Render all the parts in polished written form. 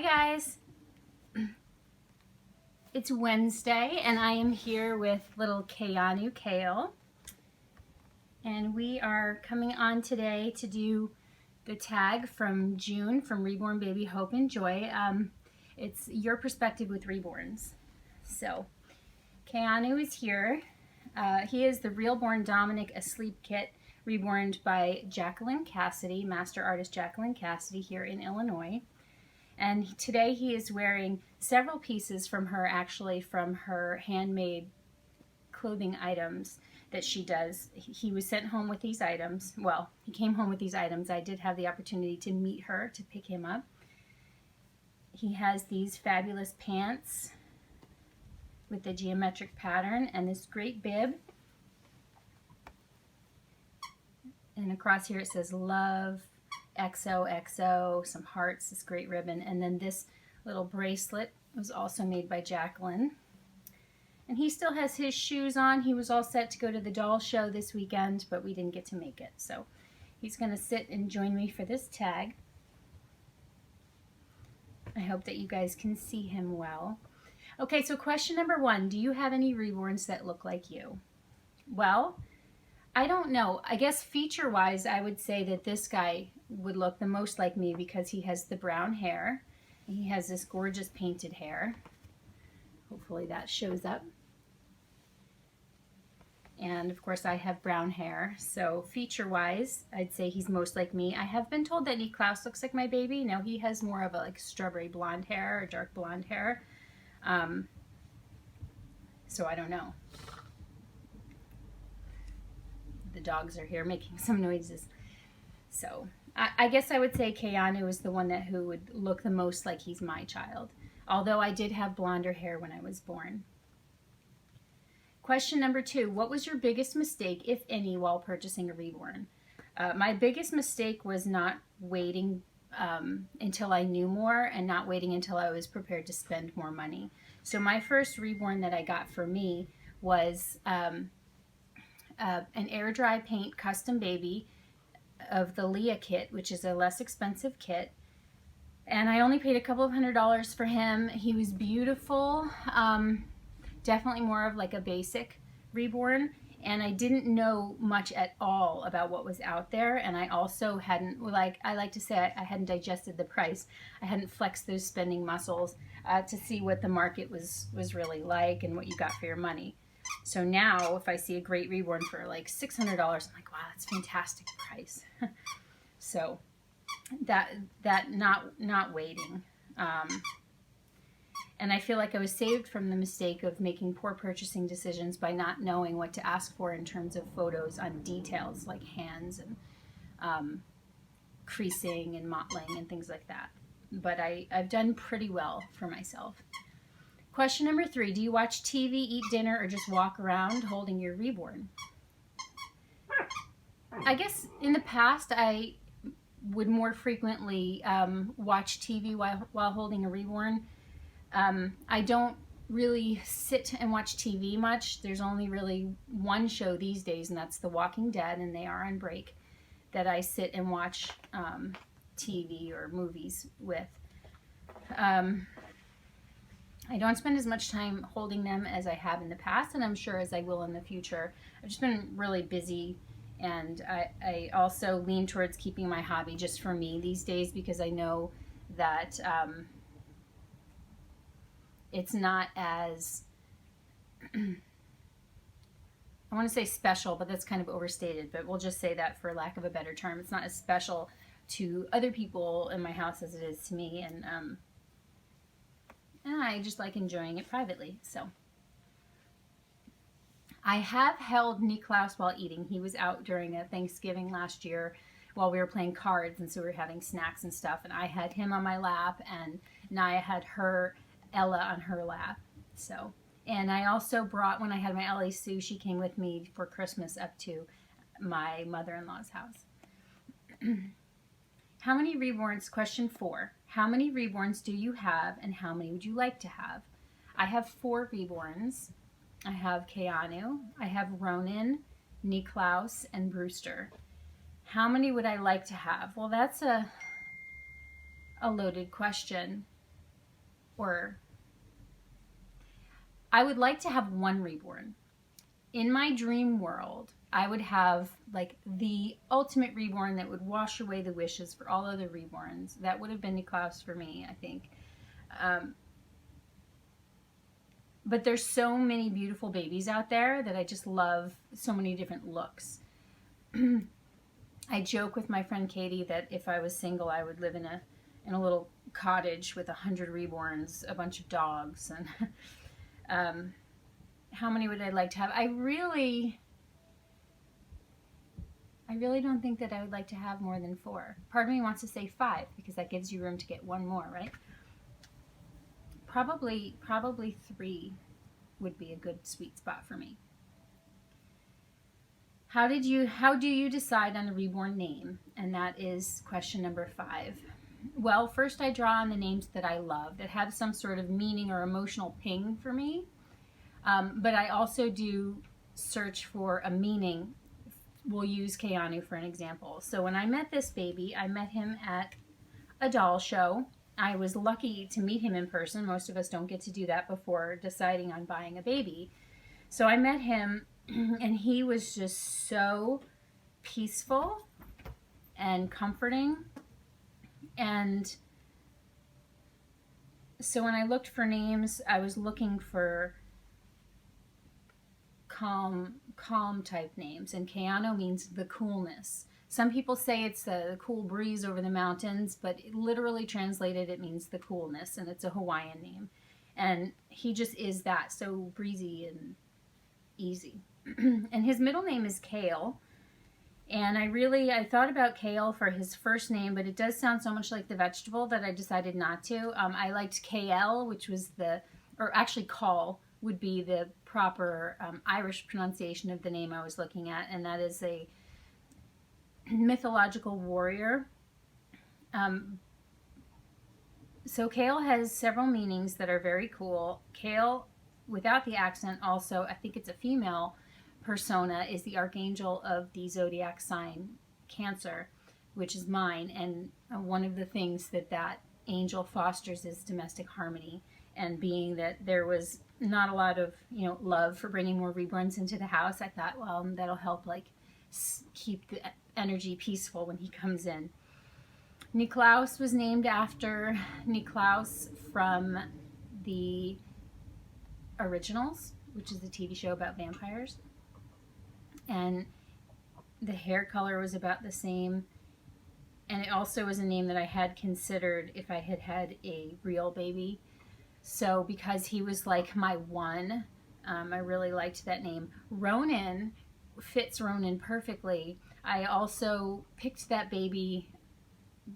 guys, it's Wednesday and I am here with little Keanu Kale, and we are coming on today to do the tag from June from Reborn Baby Hope and Joy. It's Your Perspective with Reborns. So Keanu is here. He is the Reborn Dominic Asleep Kit reborn by Jacqueline Cassidy, master artist Jacqueline Cassidy here in Illinois. And today he is wearing several pieces from her, actually from her handmade clothing items that she does. He was sent home with these items. Well, he came home with these items. I did have the opportunity to meet her, to pick him up. He has these fabulous pants with the geometric pattern and this great bib. And across here it says love, XOXO, some hearts, this great ribbon, and then this little bracelet was also made by Jacqueline. And he still has his shoes on. He was all set to go to the doll show this weekend, but we didn't get to make it. So he's going to sit and join me for this tag. I hope that you guys can see him well. Okay, so question number 1, do you have any reborns that look like you? Well, I don't know. I guess feature-wise, I would say that this guy would look the most like me because he has the brown hair. He has this gorgeous painted hair. Hopefully that shows up. And of course I have brown hair. So feature-wise, I'd say he's most like me. I have been told that Niklaus looks like my baby. Now he has more of a like strawberry blonde hair or dark blonde hair. So I don't know. The dogs are here making some noises. So I guess I would say Keanu is the one who would look the most like he's my child. Although I did have blonder hair when I was born. Question number 2, what was your biggest mistake, if any, while purchasing a reborn? My biggest mistake was not waiting until I knew more and not waiting until I was prepared to spend more money. So my first reborn that I got for me was an air dry paint custom baby of the Leah kit, which is a less expensive kit. And I only paid a couple of $100s for him. He was beautiful, definitely more of like a basic reborn. And I didn't know much at all about what was out there. And I also hadn't, like I like to say, I hadn't digested the price. I hadn't flexed those spending muscles to see what the market was really like and what you got for your money. So now if I see a great reborn for like $600, I'm like, wow, that's a fantastic price. So that not waiting. And I feel like I was saved from the mistake of making poor purchasing decisions by not knowing what to ask for in terms of photos on details like hands and creasing and mottling and things like that. But I've done pretty well for myself. Question number 3, do you watch TV, eat dinner, or just walk around holding your reborn? I guess in the past I would more frequently watch TV while holding a reborn. I don't really sit and watch TV much. There's only really one show these days, and that's The Walking Dead, and they are on break, that I sit and watch TV or movies with. I don't spend as much time holding them as I have in the past, and I'm sure as I will in the future. I've just been really busy, and I also lean towards keeping my hobby just for me these days because I know that it's not as, I want to say special, but that's kind of overstated, but we'll just say that for lack of a better term. It's not as special to other people in my house as it is to me, and I just like enjoying it privately. So I have held Niklaus while eating. He was out during a Thanksgiving last year while we were playing cards, and so we were having snacks and stuff, and I had him on my lap, and Naya had Ella on her lap. So, and I also brought, when I had my Ellie Sue, she came with me for Christmas up to my mother-in-law's house. How many reborns, question 4, how many reborns do you have and how many would you like to have? I have 4 reborns. I have Keanu, I have Ronan, Niklaus, and Brewster. How many would I like to have? Well, that's a loaded question. or I would like to have one reborn. In my dream world, I would have like the ultimate reborn that would wash away the wishes for all other reborns. That would have been Niklaus for me, I think. But there's so many beautiful babies out there that I just love so many different looks. I joke with my friend Katie that if I was single, I would live in a little cottage with 100 reborns, a bunch of dogs, and how many would I like to have? I really don't think that I would like to have more than 4. Part of me wants to say 5 because that gives you room to get one more, right? Probably 3 would be a good sweet spot for me. How do you decide on a reborn name? And that is question number 5. Well, first I draw on the names that I love, that have some sort of meaning or emotional ping for me. But I also do search for a meaning. We'll use Keanu for an example. So when I met this baby, I met him at a doll show. I was lucky to meet him in person. Most of us don't get to do that before deciding on buying a baby. So I met him, and he was just so peaceful and comforting. And so when I looked for names, I was looking for calm type names, and Keanu means the coolness. Some people say it's the cool breeze over the mountains, but literally translated it means the coolness, and it's a Hawaiian name. And he just is that, so breezy and easy. And his middle name is Kale. And I thought about Kale for his first name, but it does sound so much like the vegetable that I decided not to. I liked KL, which was Call would be the proper Irish pronunciation of the name I was looking at, and that is a mythological warrior. So Kale has several meanings that are very cool. Kale, without the accent, also, I think it's a female persona, is the archangel of the zodiac sign Cancer, which is mine, and one of the things that angel fosters is domestic harmony. And being that there was not a lot of love for bringing more reborns into the house, I thought, well, that'll help keep the energy peaceful when he comes in. Niklaus was named after Niklaus from the Originals, which is a TV show about vampires. And the hair color was about the same. And it also was a name that I had considered if I had had a real baby. So because he was like my one, I really liked that name. Ronan fits Ronan perfectly. I also picked that baby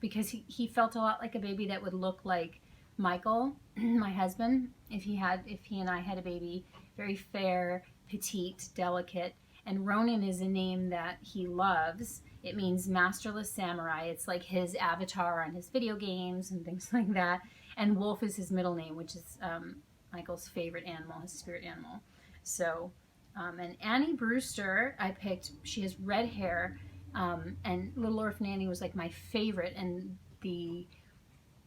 because he felt a lot like a baby that would look like Michael, my husband, if he and I had a baby. Very fair, petite, delicate. And Ronan is a name that he loves. It means masterless samurai. It's like his avatar on his video games and things like that. And Wolf is his middle name, which is Michael's favorite animal, his spirit animal. So, and Annie Brewster, I picked. She has red hair, and Little Orphan Annie was like my favorite. And the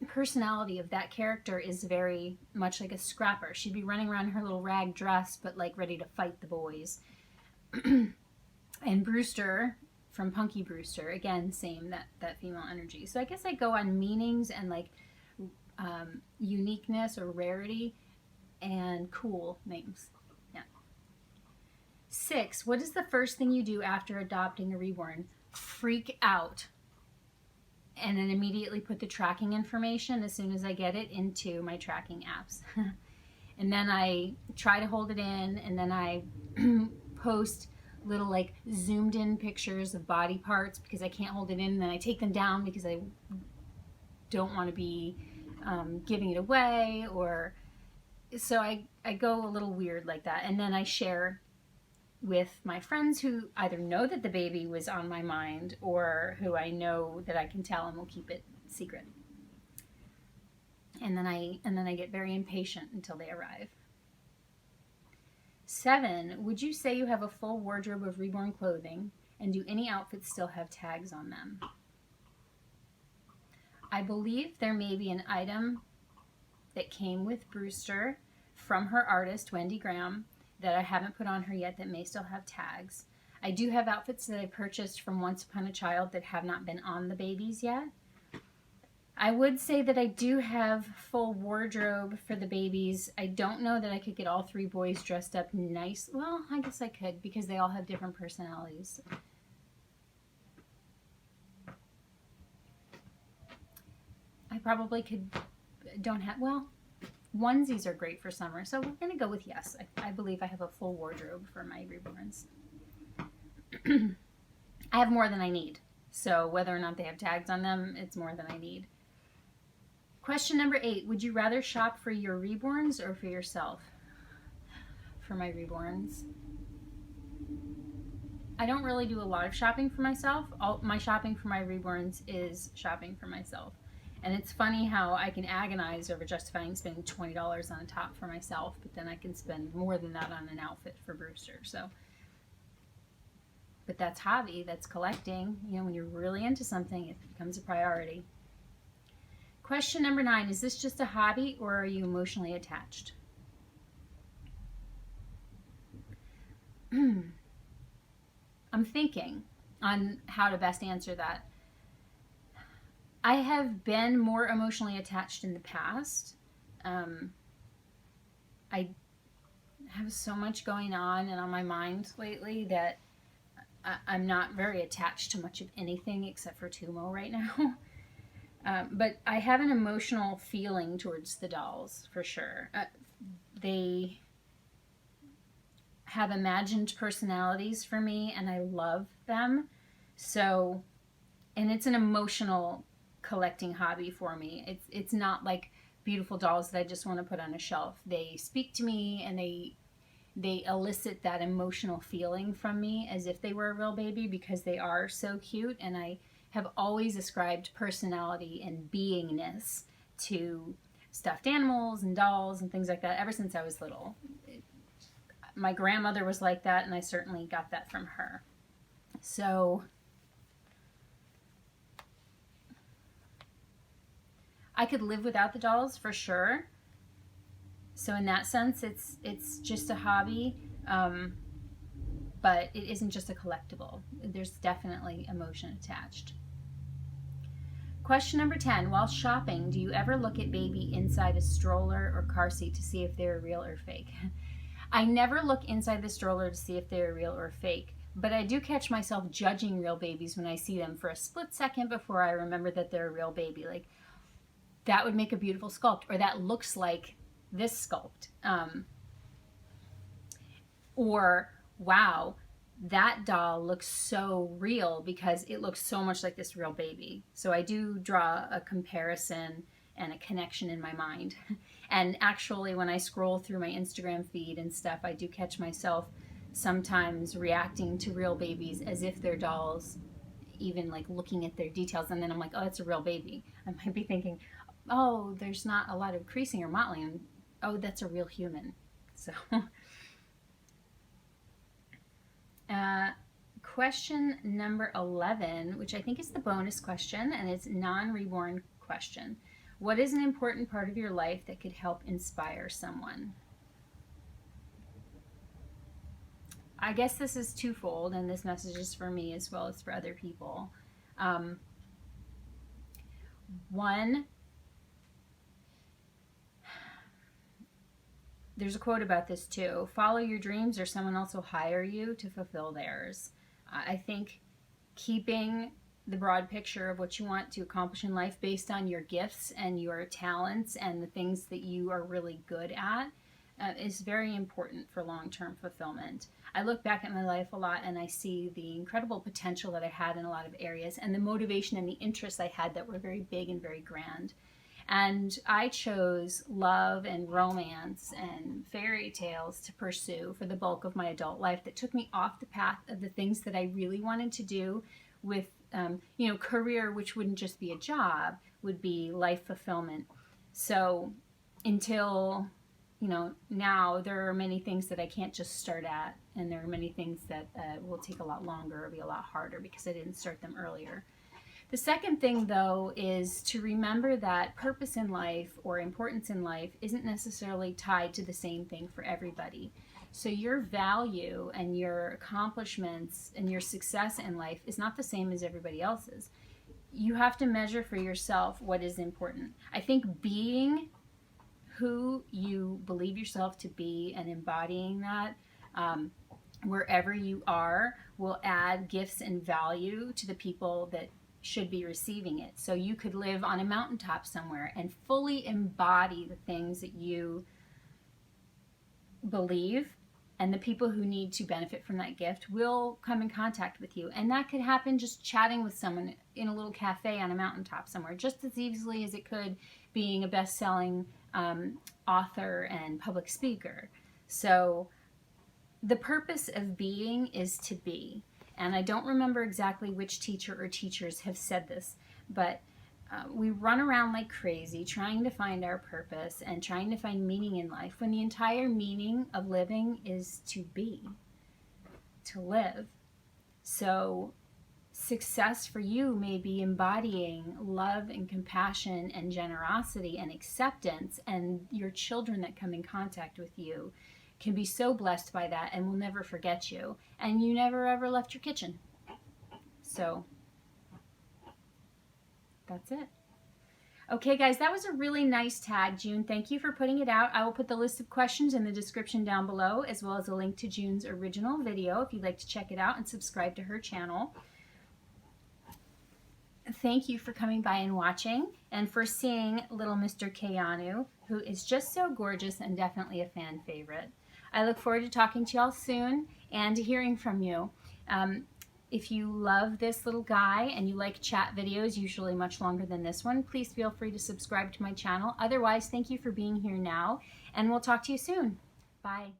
personality of that character is very much like a scrapper. She'd be running around in her little rag dress, but like ready to fight the boys. And Brewster from Punky Brewster, again, same, that female energy. So I guess I go on meanings and uniqueness or rarity and cool names. Yeah. 6, what is the first thing you do after adopting a reborn? Freak out. And then immediately put the tracking information as soon as I get it into my tracking apps. And then I try to hold it in, and then I post little zoomed in pictures of body parts because I can't hold it in, and then I take them down because I don't want to be giving it away, or so I go a little weird like that. And then I share with my friends who either know that the baby was on my mind or who I know that I can tell and will keep it secret. And then I get very impatient until they arrive. 7, would you say you have a full wardrobe of reborn clothing, and do any outfits still have tags on them? I believe there may be an item that came with Brewster from her artist, Wendy Graham, that I haven't put on her yet that may still have tags. I do have outfits that I purchased from Once Upon a Child that have not been on the babies yet. I would say that I do have full wardrobe for the babies. I don't know that I could get all 3 boys dressed up nice. Well, I guess I could because they all have different personalities. I probably could, don't have, well, onesies are great for summer, so we're going to go with yes. I believe I have a full wardrobe for my Reborns. I have more than I need, so whether or not they have tags on them, it's more than I need. Question number 8, would you rather shop for your Reborns or for yourself? For my Reborns. I don't really do a lot of shopping for myself. All my shopping for my Reborns is shopping for myself. And it's funny how I can agonize over justifying spending $20 on a top for myself, but then I can spend more than that on an outfit for Brewster. So, but that's hobby, that's collecting. You know, when you're really into something, it becomes a priority. Question number 9, is this just a hobby or are you emotionally attached? I'm thinking on how to best answer that. I have been more emotionally attached in the past. I have so much going on and on my mind lately that I'm not very attached to much of anything except for Tumo right now. But I have an emotional feeling towards the dolls, for sure. They have imagined personalities for me, and I love them. So, and it's an emotional collecting hobby for me. It's not like beautiful dolls that I just want to put on a shelf. They speak to me, and they elicit that emotional feeling from me as if they were a real baby because they are so cute, and I have always ascribed personality and beingness to stuffed animals and dolls and things like that ever since I was little. My grandmother was like that, and I certainly got that from her. So I could live without the dolls for sure. So in that sense, it's just a hobby, but it isn't just a collectible. There's definitely emotion attached. Question number 10, while shopping, do you ever look at baby inside a stroller or car seat to see if they're real or fake? I never look inside the stroller to see if they're real or fake, but I do catch myself judging real babies when I see them for a split second before I remember that they're a real baby. Like, that would make a beautiful sculpt, or that looks like this sculpt. Or, wow, that doll looks so real because it looks so much like this real baby. So I do draw a comparison and a connection in my mind. And actually, when I scroll through my Instagram feed and stuff, I do catch myself sometimes reacting to real babies as if they're dolls, even like looking at their details. And then I'm like, oh, that's a real baby. I might be thinking, oh, there's not a lot of creasing or mottling. And, oh, that's a real human. So question number 11, which I think is the bonus question, and it's non-reborn question. What is an important part of your life that could help inspire someone? I guess this is twofold, and this message is for me as well as for other people. One, there's a quote about this too. Follow your dreams or someone else will hire you to fulfill theirs. I think keeping the broad picture of what you want to accomplish in life based on your gifts and your talents and the things that you are really good at is very important for long-term fulfillment. I look back at my life a lot and I see the incredible potential that I had in a lot of areas and the motivation and the interests I had that were very big and very grand. And I chose love and romance and fairy tales to pursue for the bulk of my adult life that took me off the path of the things that I really wanted to do with, career, which wouldn't just be a job, would be life fulfillment. So until, now there are many things that I can't just start at, and there are many things that will take a lot longer or be a lot harder because I didn't start them earlier. The second thing, though, is to remember that purpose in life or importance in life isn't necessarily tied to the same thing for everybody. So your value and your accomplishments and your success in life is not the same as everybody else's. You have to measure for yourself what is important. I think being who you believe yourself to be and embodying that wherever you are will add gifts and value to the people that should be receiving it. So you could live on a mountaintop somewhere and fully embody the things that you believe, and the people who need to benefit from that gift will come in contact with you. And that could happen just chatting with someone in a little cafe on a mountaintop somewhere, just as easily as it could being a best-selling author and public speaker. So the purpose of being is to be. And I don't remember exactly which teacher or teachers have said this, but we run around like crazy trying to find our purpose and trying to find meaning in life when the entire meaning of living is to be, to live. So success for you may be embodying love and compassion and generosity and acceptance, and your children that come in contact with you can be so blessed by that and will never forget you. And you never ever left your kitchen. So that's it. Okay, guys, that was a really nice tag, June. Thank you for putting it out. I will put the list of questions in the description down below, as well as a link to June's original video if you'd like to check it out and subscribe to her channel. Thank you for coming by and watching, and for seeing little Mr. Keanu, who is just so gorgeous and definitely a fan favorite. I look forward to talking to y'all soon and to hearing from you. If you love this little guy and you like chat videos, usually much longer than this one, please feel free to subscribe to my channel. Otherwise, thank you for being here now, and we'll talk to you soon. Bye.